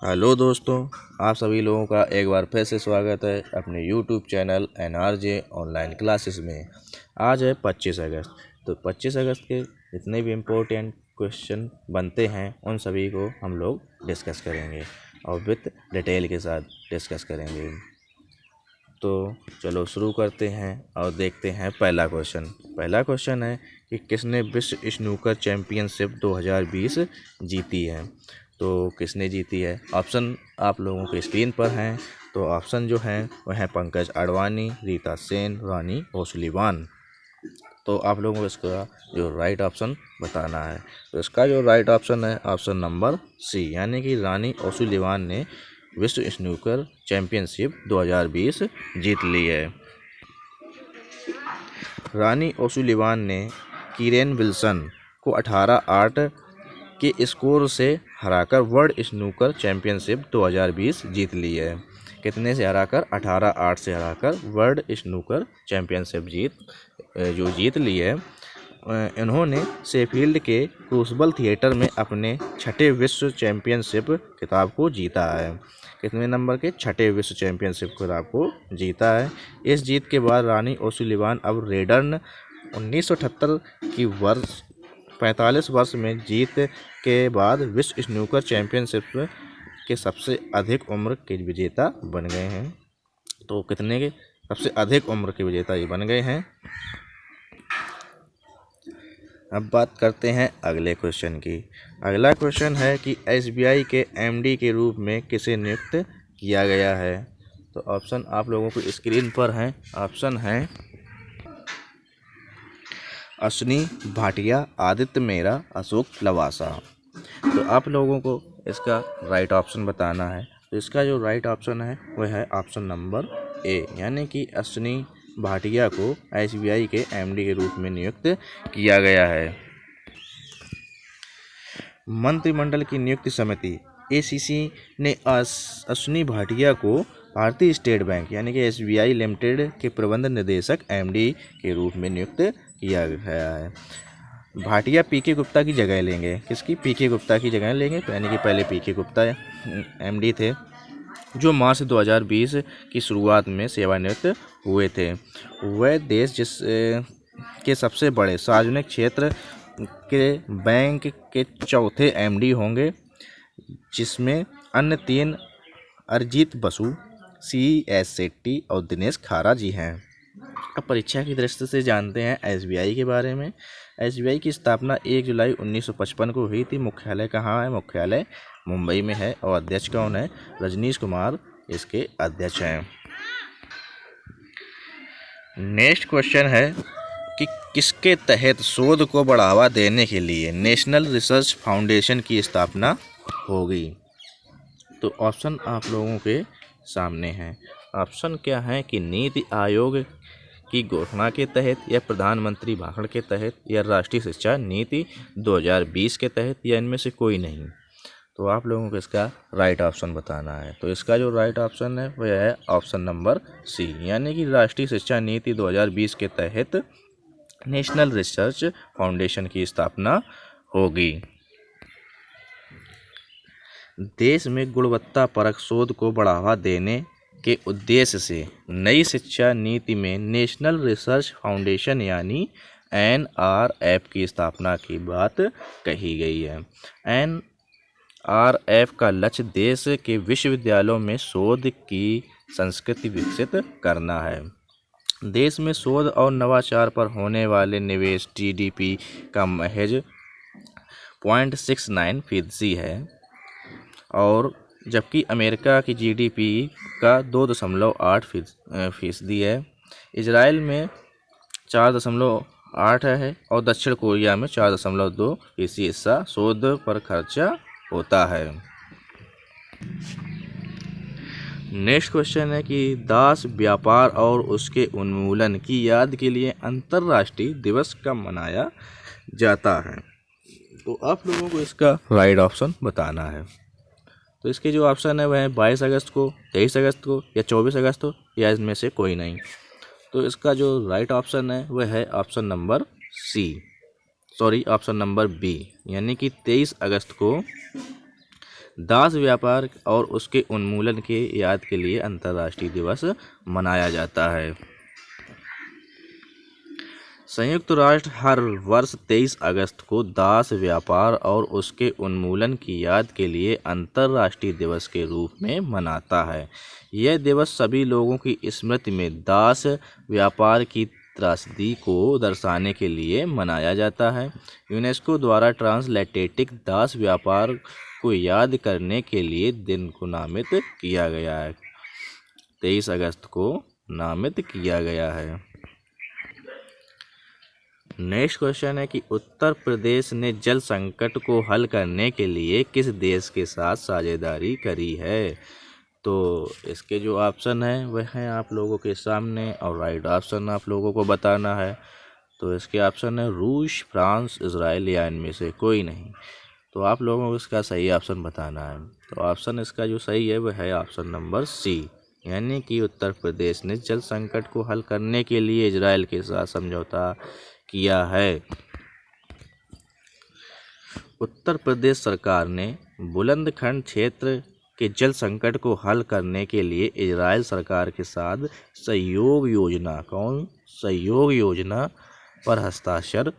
Hello दोस्तों, आप सभी लोगों का एक बार फिर से स्वागत है अपने YouTube channel NRJ online classes में। आज है 25 अगस्त। तो 25 अगस्त के जितने भी इम्पोर्टेंट क्वेश्चन बनते हैं उन सभी को हम लोग डिस्कस करेंगे और विथ डिटेल के साथ डिस्कस करेंगे। तो चलो शुरू करते हैं और देखते हैं पहला क्वेश्चन है कि किसने विश्व स्नूकर चैम्पियनशिप 2020 जीती है। तो किसने जीती है, ऑप्शन आप लोगों के स्क्रीन पर हैं। तो ऑप्शन जो हैं वह हैं पंकज अडवाणी, रीता सेन, रानी ओसुलिवान। तो आप लोगों को इसका जो राइट ऑप्शन बताना है। तो इसका जो राइट ऑप्शन है ऑप्शन नंबर सी, यानी कि रानी ओसुलिवान ने विश्व स्नूकर चैम्पियनशिप 2020 जीत ली है। रानी ओसुलिवान ने कीरेन विल्सन को 18-8 के स्कोर से हराकर वर्ल्ड स्नूकर चैम्पियनशिप 2020 जीत ली है। कितने से हराकर? 18-8 से हराकर वर्ल्ड स्नूकर चैम्पियनशिप जीत ली है। इन्होंने शेफील्ड के क्रूसिबल थिएटर में अपने छठे विश्व चैम्पियनशिप खिताब को जीता है। कितने नंबर के? छठे विश्व चैम्पियनशिप खिताब को जीता है। इस जीत के बाद रानी ओसुलिवान अब रेडर्न 1978 की 45 वर्ष में जीत के बाद विश्व स्नूकर चैम्पियनशिप के सबसे अधिक उम्र के विजेता बन गए हैं। तो कितने के सबसे अधिक उम्र के विजेता ये बन गए हैं। अब बात करते हैं अगले क्वेश्चन की। अगला क्वेश्चन है कि SBI के MD के रूप में किसे नियुक्त किया गया है। तो ऑप्शन आप लोगों को स्क्रीन पर हैं। ऑप्शन हैं अश्विनी भाटिया, आदित्य मेहरा, अशोक लवासा। तो आप लोगों को इसका राइट ऑप्शन बताना है। तो इसका जो राइट ऑप्शन है वह है ऑप्शन नंबर ए, यानी कि अश्विनी भाटिया को SBI के MD के रूप में नियुक्त किया गया है। मंत्रिमंडल की नियुक्ति समिति ACC ने अश्विनी भाटिया को भारतीय स्टेट बैंक यानी कि SBI लिमिटेड के प्रबंध निदेशक MD के रूप में नियुक्त किया गया है। भाटिया PK गुप्ता की जगह लेंगे। किसकी? PK गुप्ता की जगह लेंगे, यानी कि पहले PK गुप्ता MD थे जो मार्च 2020 की शुरुआत में सेवानिवृत्त हुए थे। वह देश के सबसे बड़े सार्वजनिक क्षेत्र के बैंक के चौथे MD होंगे, जिसमें अन्य 3 अरिजीत बसु, CS शेट्टी और दिनेश खारा जी हैं। अब परीक्षा की दृष्टि से जानते हैं SBI के बारे में। SBI की स्थापना 1 जुलाई 1955 को हुई थी। मुख्यालय कहाँ है? मुख्यालय मुंबई में है। और अध्यक्ष कौन है? रजनीश कुमार इसके अध्यक्ष हैं। नेक्स्ट क्वेश्चन है कि किसके तहत शोध को बढ़ावा देने के लिए नेशनल रिसर्च फाउंडेशन की स्थापना होगी। तो ऑप्शन आप लोगों के सामने हैं। ऑप्शन क्या है कि नीति आयोग की घोषणा के तहत, या प्रधानमंत्री भाषण के तहत, या राष्ट्रीय शिक्षा नीति 2020 के तहत, या इनमें से कोई नहीं। तो आप लोगों को इसका राइट ऑप्शन बताना है। तो इसका जो राइट ऑप्शन है वह है ऑप्शन नंबर सी, यानी कि राष्ट्रीय शिक्षा नीति 2020 के तहत नेशनल रिसर्च फाउंडेशन की स्थापना होगी। देश में गुणवत्तापरक शोध को बढ़ावा देने के उद्देश्य से नई शिक्षा नीति में नेशनल रिसर्च फाउंडेशन यानी NRF की स्थापना की बात कही गई है। NRF का लक्ष्य देश के विश्वविद्यालयों में शोध की संस्कृति विकसित करना है। देश में शोध और नवाचार पर होने वाले निवेश GDP का महज 0.69% है, और जबकि अमेरिका की GDP का 2.8% है। इजराइल में 4.8 है और दक्षिण कोरिया में 4.2% हिस्सा शोध पर खर्चा होता है। नेक्स्ट क्वेश्चन है कि दास व्यापार और उसके उन्मूलन की याद के लिए अंतर्राष्ट्रीय दिवस कब मनाया जाता है। तो आप लोगों को इसका राइट ऑप्शन बताना है। तो इसके जो ऑप्शन है वह है 22 अगस्त को, 23 अगस्त को, या 24 अगस्त को, या इनमें से कोई नहीं। तो इसका जो राइट ऑप्शन है वह है option number option number B, यानी कि 23 अगस्त को दास व्यापार और उसके उन्मूलन के याद के लिए अंतर्राष्ट्रीय दिवस मनाया जाता है। संयुक्त राष्ट्र हर वर्ष 23 अगस्त को दास व्यापार और उसके उन्मूलन की याद के लिए अंतर्राष्ट्रीय दिवस के रूप में मनाता है। यह दिवस सभी लोगों की स्मृति में दास व्यापार की त्रासदी को दर्शाने के लिए मनाया जाता है। यूनेस्को द्वारा ट्रांसएटलांटिक दास व्यापार को याद करने के लिए दिन को नामित किया गया है। 23 अगस्त को नामित किया गया है। नेक्स्ट क्वेश्चन है कि उत्तर प्रदेश ने जल संकट को हल करने के लिए किस देश के साथ साझेदारी करी है? तो इसके जो ऑप्शन है वह हैं आप लोगों के सामने और राइट ऑप्शन आप लोगों को बताना है। तो इसके ऑप्शन है रूस, फ्रांस, इजराइल या इनमें से कोई नहीं। तो आप लोगों को इसका सही ऑप्शन बताना है। तो ऑप्शन इसका जो सही है वह है ऑप्शन नंबर सी, यानी कि उत्तर प्रदेश ने जल संकट को हल करने के लिए इजराइल के साथ समझौता किया है। उत्तर प्रदेश सरकार ने बुलंदखंड क्षेत्र के जल संकट को हल करने के लिए इजराइल सरकार के साथ सहयोग योजना पर हस्ताक्षर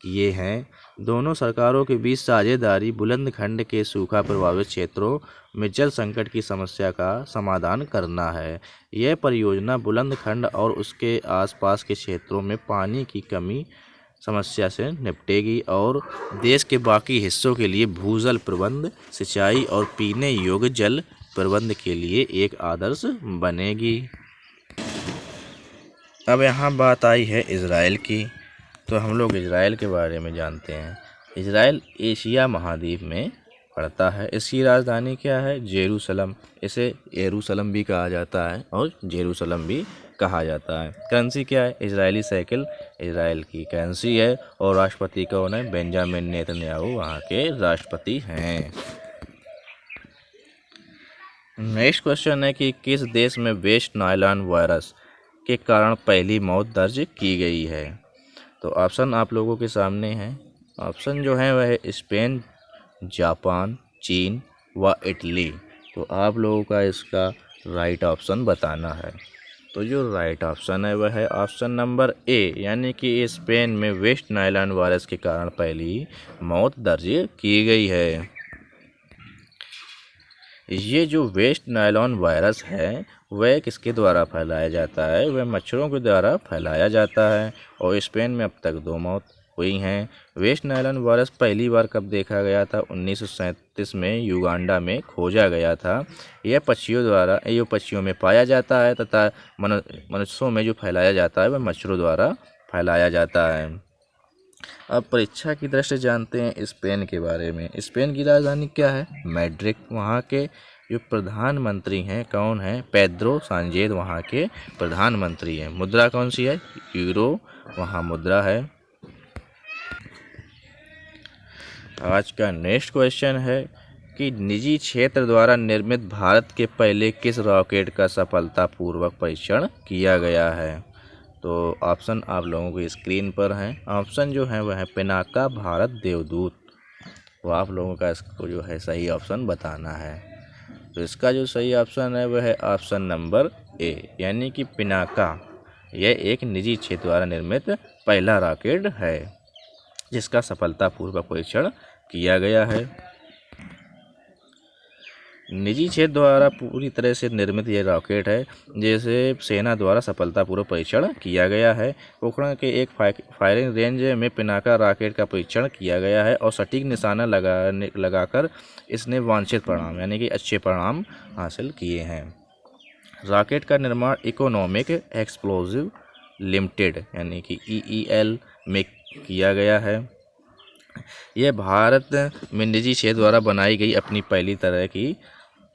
किए हैं। दोनों सरकारों के बीच साझेदारी बुलंदखंड के सूखा प्रभावित क्षेत्रों में जल संकट की समस्या का समाधान करना है। यह परियोजना बुलंदखंड और उसके आसपास के क्षेत्रों में पानी की कमी समस्या से निपटेगी और देश के बाकी हिस्सों के लिए भूजल प्रबंध, सिंचाई और पीने योग्य जल प्रबंध के लिए एक आदर्श बनेगी। अब यहाँ बात आई है इजराइल की, तो हम लोग इजराइल के बारे में जानते हैं। इजराइल एशिया महाद्वीप में पड़ता है। इसकी राजधानी क्या है? जेरूसलम। इसे यरूशलम भी कहा जाता है और जेरूसलम भी कहा जाता है। करेंसी क्या है? इजरायली साइकिल इजराइल की करेंसी है। और राष्ट्रपति कौन है? बेंजामिन नेतन्याहू वहाँ के राष्ट्रपति हैं। नेक्स्ट क्वेश्चन है कि किस देश में वेस्ट नाइल वायरस के कारण पहली मौत दर्ज की गई है? तो ऑप्शन आप लोगों के सामने हैं। ऑप्शन जो है वह स्पेन, जापान, चीन व इटली। तो आप लोगों का इसका राइट ऑप्शन बताना है। तो जो राइट ऑप्शन है वह है ऑप्शन नंबर ए, यानी कि स्पेन में वेस्ट नाइल वायरस के कारण पहली मौत दर्ज की गई है। ये जो वेस्ट नाइल वायरस है वह किसके द्वारा फैलाया जाता है? वह मच्छरों के द्वारा फैलाया जाता है और स्पेन में अब तक 2 मौत हुई हैं। वेस्ट नाइल वायरस पहली बार कब देखा गया था? 1937 में युगांडा में खोजा गया था। यह पक्षियों में पाया जाता है तथा मनुष्यों में जो फैलाया जाता है वह मच्छरों द्वारा फैलाया जाता है। अब परीक्षा की दृष्टि जानते हैं स्पेन के बारे में। स्पेन की राजधानी क्या है? मैड्रिड। वहाँ के जो प्रधानमंत्री हैं कौन है? पेड्रो सांचेज वहाँ के प्रधानमंत्री हैं। मुद्रा कौन सी है? यूरो वहाँ मुद्रा है। आज का नेक्स्ट क्वेश्चन है कि निजी क्षेत्र द्वारा निर्मित भारत के पहले किस रॉकेट का सफलतापूर्वक परीक्षण किया गया है? तो ऑप्शन आप लोगों की स्क्रीन पर हैं। ऑप्शन जो है वह है पिनाका, भारत, देवदूत। तो आप लोगों का इसको जो है सही ऑप्शन बताना है। तो इसका जो सही ऑप्शन है वह है ऑप्शन नंबर ए, यानी कि पिनाका। यह एक निजी क्षेत्र द्वारा निर्मित पहला रॉकेट है जिसका सफलतापूर्वक परीक्षण किया गया है। निजी क्षेत्र द्वारा पूरी तरह से निर्मित यह रॉकेट है जिसे सेना द्वारा सफलतापूर्वक परीक्षण किया गया है। पोखरण के एक फायरिंग रेंज में पिनाका रॉकेट का परीक्षण किया गया है और सटीक निशाना लगाकर इसने वांछित परिणाम यानी कि अच्छे परिणाम हासिल किए हैं। रॉकेट का निर्माण इकोनॉमिक एक्सप्लोजिव लिमिटेड यानी कि EEL में किया गया है। यह भारत में निजी क्षेत्र द्वारा बनाई गई अपनी पहली तरह की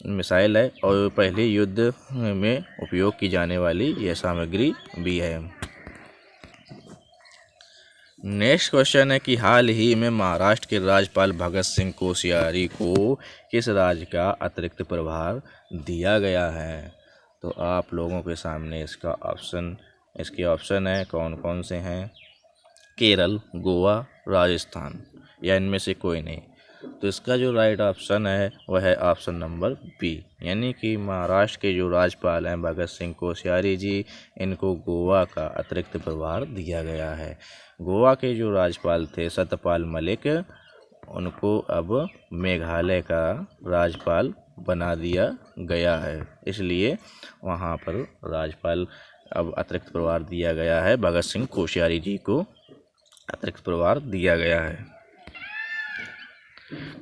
मिसाइल है और पहले युद्ध में उपयोग की जाने वाली यह सामग्री भी है। नेक्स्ट क्वेश्चन है कि हाल ही में महाराष्ट्र के राज्यपाल भगत सिंह कोश्यारी को किस राज्य का अतिरिक्त प्रभार दिया गया है? तो आप लोगों के सामने इसके ऑप्शन है कौन कौन से हैं? केरल, गोवा, राजस्थान या इनमें से कोई नहीं। तो इसका जो राइट ऑप्शन है वह है ऑप्शन नंबर बी, यानी कि महाराष्ट्र के जो राज्यपाल हैं भगत सिंह कोश्यारी जी, इनको गोवा का अतिरिक्त प्रभार दिया गया है। गोवा के जो राज्यपाल थे सत्यपाल मलिक, उनको अब मेघालय का राज्यपाल बना दिया गया है, इसलिए वहाँ पर राज्यपाल अब अतिरिक्त प्रभार दिया गया है। भगत सिंह कोश्यारी जी को अतिरिक्त प्रभार दिया गया है।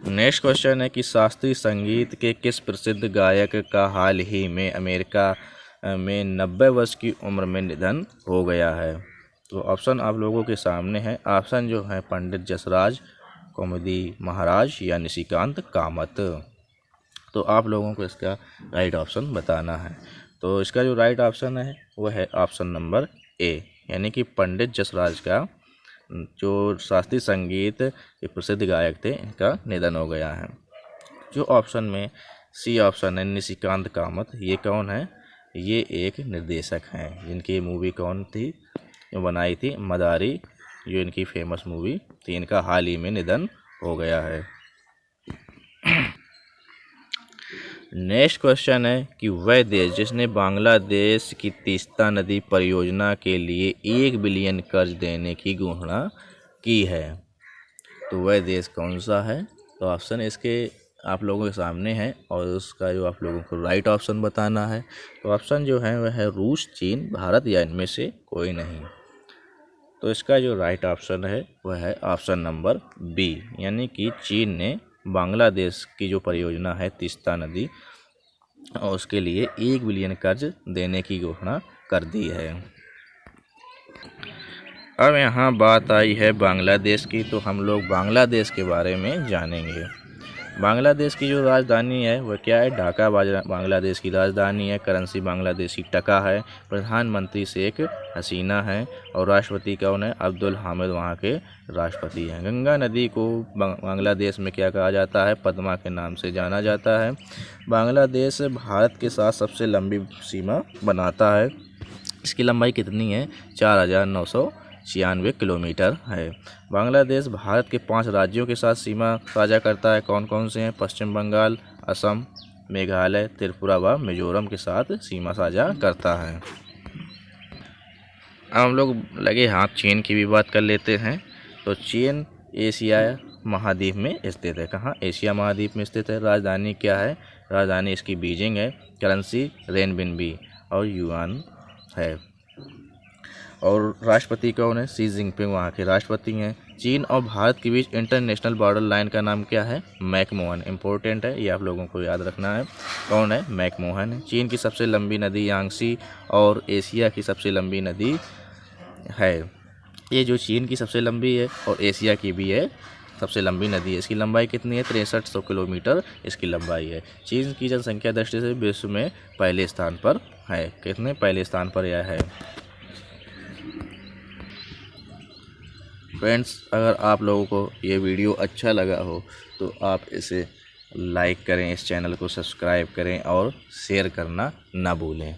नेक्स्ट क्वेश्चन है कि शास्त्रीय संगीत के किस प्रसिद्ध गायक का हाल ही में अमेरिका में 90 वर्ष की उम्र में निधन हो गया है? तो ऑप्शन आप लोगों के सामने है। ऑप्शन जो है पंडित जसराज, कौमुदी महाराज या निशिकांत कामत। तो आप लोगों को इसका राइट ऑप्शन बताना है। तो इसका जो राइट ऑप्शन है वो है ऑप्शन नंबर ए, यानी कि पंडित जसराज का जो शास्त्रीय संगीत के प्रसिद्ध गायक थे, इनका निधन हो गया है। जो ऑप्शन में सी ऑप्शन है निशिकांत कामत, ये कौन है? ये एक निर्देशक हैं, जिनकी मूवी कौन थी बनाई थी? मदारी, जो इनकी फेमस मूवी थी। इनका हाल ही में निधन हो गया है। नेक्स्ट क्वेश्चन है कि वह देश जिसने बांग्लादेश की तीस्ता नदी परियोजना के लिए 1 बिलियन कर्ज देने की घोषणा की है, तो वह देश कौन सा है? तो ऑप्शन इसके आप लोगों के सामने है और उसका जो आप लोगों को राइट ऑप्शन बताना है। तो ऑप्शन जो है वह है रूस, चीन, भारत या इनमें से कोई नहीं। तो इसका जो राइट ऑप्शन है वह है ऑप्शन नंबर बी, यानी कि चीन ने बांग्लादेश की जो परियोजना है तीस्ता नदी, और उसके लिए 1 बिलियन कर्ज देने की घोषणा कर दी है। अब यहाँ बात आई है बांग्लादेश की, तो हम लोग बांग्लादेश के बारे में जानेंगे। बांग्लादेश की जो राजधानी है वह क्या है? ढाका बांग्लादेश की राजधानी है। करेंसी बांग्लादेशी टका है। प्रधानमंत्री शेख हसीना है और राष्ट्रपति कौन है? अब्दुल हामिद वहाँ के राष्ट्रपति हैं। गंगा नदी को बांग्लादेश में क्या कहा जाता है? पद्मा के नाम से जाना जाता है। बांग्लादेश भारत के साथ सबसे लंबी सीमा बनाता है। इसकी लंबाई कितनी है? 4996 किलोमीटर है। बांग्लादेश भारत के 5 राज्यों के साथ सीमा साझा करता है। कौन कौन से हैं? पश्चिम बंगाल, असम, मेघालय, त्रिपुरा व मिजोरम के साथ सीमा साझा करता है। अब हम लोग लगे हाथ चीन की भी बात कर लेते हैं। तो चीन एशिया महाद्वीप में स्थित है। कहाँ? एशिया महाद्वीप में स्थित है। राजधानी क्या है? राजधानी इसकी बीजिंग है। करेंसी रेनबिनबी और युआन है। और राष्ट्रपति कौन है? शी जिनपिंग वहाँ के राष्ट्रपति हैं। चीन और भारत के बीच इंटरनेशनल बॉर्डर लाइन का नाम क्या है? मैकमोहन। इंपॉर्टेंट है, ये आप लोगों को याद रखना है। कौन है? मैकमोहन है। चीन की सबसे लंबी नदी यांगसी और एशिया की सबसे लंबी नदी है। ये जो चीन की सबसे लंबी है और एशिया की भी है सबसे लंबी नदी है। इसकी लंबाई कितनी है? 6300 किलोमीटर इसकी लंबाई है। चीन की जनसंख्या दृष्टि से विश्व में पहले स्थान पर है। कितने? पहले स्थान पर यह है। फ्रेंड्स, अगर आप लोगों को ये वीडियो अच्छा लगा हो तो आप इसे लाइक करें, इस चैनल को सब्सक्राइब करें और शेयर करना ना भूलें।